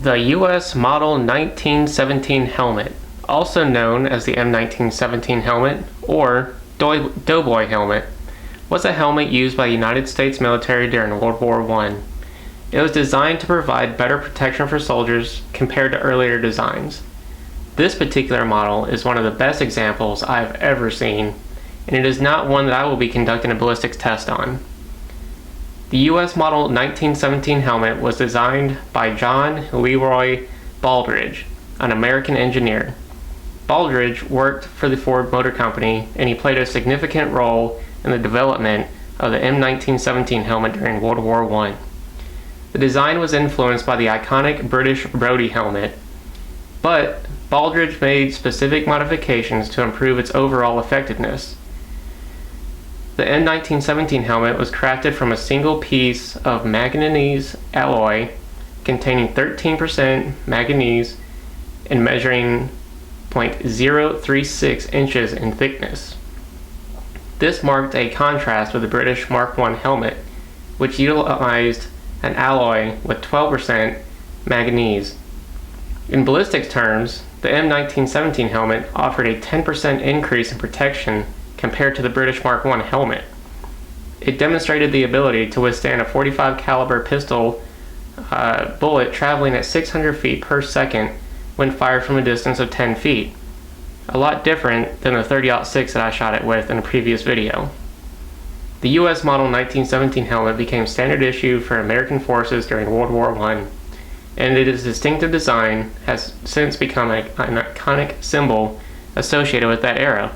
The U.S. Model 1917 Helmet, also known as the M1917 Helmet or Doughboy Helmet, was a helmet used by the United States military during World War I. It was designed to provide better protection for soldiers compared to earlier designs. This particular model is one of the best examples I have ever seen, and it is not one that I will be conducting a ballistics test on. The U.S. Model 1917 helmet was designed by John LeRoy Baldridge, an American engineer. Baldridge worked for the Ford Motor Company, and he played a significant role in the development of the M1917 helmet during World War I. The design was influenced by the iconic British Brodie helmet, but Baldridge made specific modifications to improve its overall effectiveness. The M1917 helmet was crafted from a single piece of manganese alloy containing 13% manganese and measuring 0.036 inches in thickness. This marked a contrast with the British Mark I helmet, which utilized an alloy with 12% manganese. In ballistics terms, the M1917 helmet offered a 10% increase in protection compared to the British Mark I helmet. It demonstrated the ability to withstand a .45 caliber pistol bullet traveling at 600 feet per second when fired from a distance of 10 feet. A lot different than the .30-06 that I shot it with in a previous video. The U.S. Model 1917 helmet became standard issue for American forces during World War I, and its distinctive design has since become an iconic symbol associated with that era.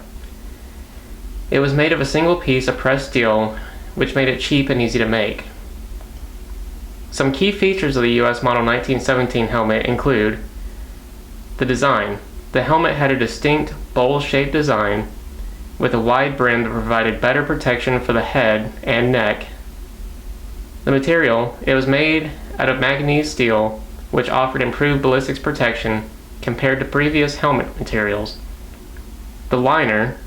It was made of a single piece of pressed steel, which made it cheap and easy to make. Some key features of the U.S. Model 1917 helmet include the design. The helmet had a distinct bowl-shaped design with a wide brim that provided better protection for the head and neck. The material, it was made out of manganese steel, which offered improved ballistics protection compared to previous helmet materials. The liner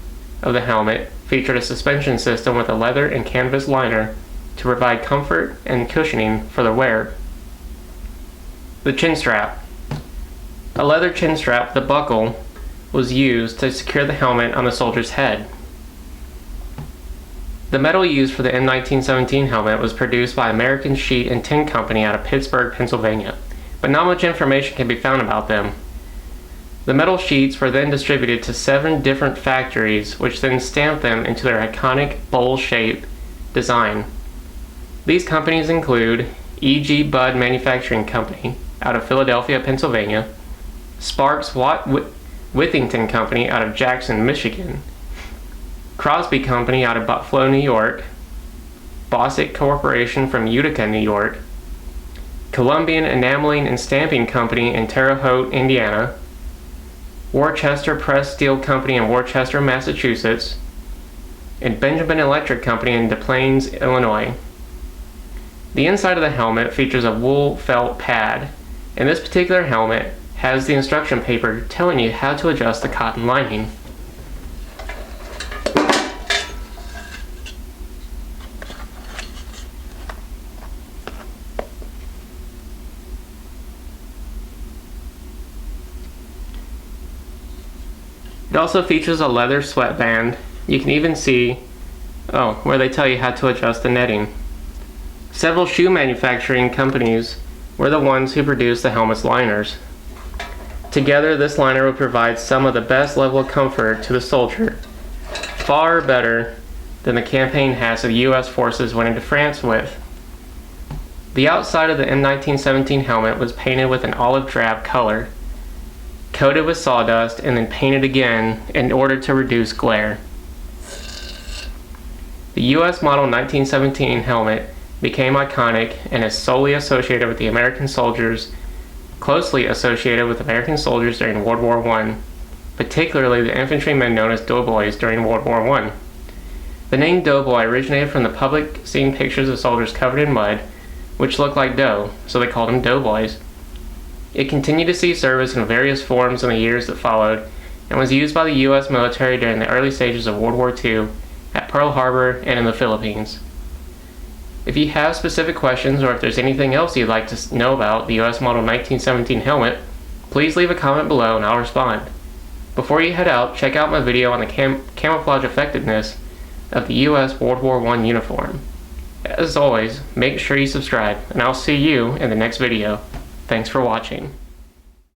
of the helmet featured a suspension system with a leather and canvas liner to provide comfort and cushioning for the wearer. The chinstrap. A leather chinstrap with a buckle was used to secure the helmet on the soldier's head. The metal used for the M1917 helmet was produced by American Sheet and Tin Company out of Pittsburgh, Pennsylvania, but not much information can be found about them. The metal sheets were then distributed to 7 different factories, which then stamped them into their iconic bowl-shaped design. These companies include E.G. Budd Manufacturing Company out of Philadelphia, Pennsylvania, Sparks Watt Withington Company out of Jackson, Michigan, Crosby Company out of Buffalo, New York, Bossick Corporation from Utica, New York, Columbian Enameling and Stamping Company in Terre Haute, Indiana, Worcester Press Steel Company in Worcester, Massachusetts, and Benjamin Electric Company in Des Plaines, Illinois. The inside of the helmet features a wool felt pad, and this particular helmet has the instruction paper telling you how to adjust the cotton lining. It also features a leather sweatband. You can even see where they tell you how to adjust the netting. Several shoe manufacturing companies were the ones who produced the helmet's liners. Together, this liner will provide some of the best level of comfort to the soldier, far better than the campaign hats that the U.S. forces went into France with. The outside of the M1917 helmet was painted with an olive drab color, coated with sawdust, and then painted again in order to reduce glare. The U.S. Model 1917 helmet became iconic and is solely associated with the American soldiers, closely associated with American soldiers during World War I, particularly the infantrymen known as doughboys during World War I. The name doughboy originated from the public seeing pictures of soldiers covered in mud, which looked like dough, so they called them doughboys. It continued to see service in various forms in the years that followed, and was used by the U.S. military during the early stages of World War II at Pearl Harbor and in the Philippines. If you have specific questions or if there's anything else you'd like to know about the US Model 1917 helmet, please leave a comment below and I'll respond. Before you head out, check out my video on the camouflage effectiveness of the US World War I uniform. As always, make sure you subscribe, and I'll see you in the next video. Thanks for watching.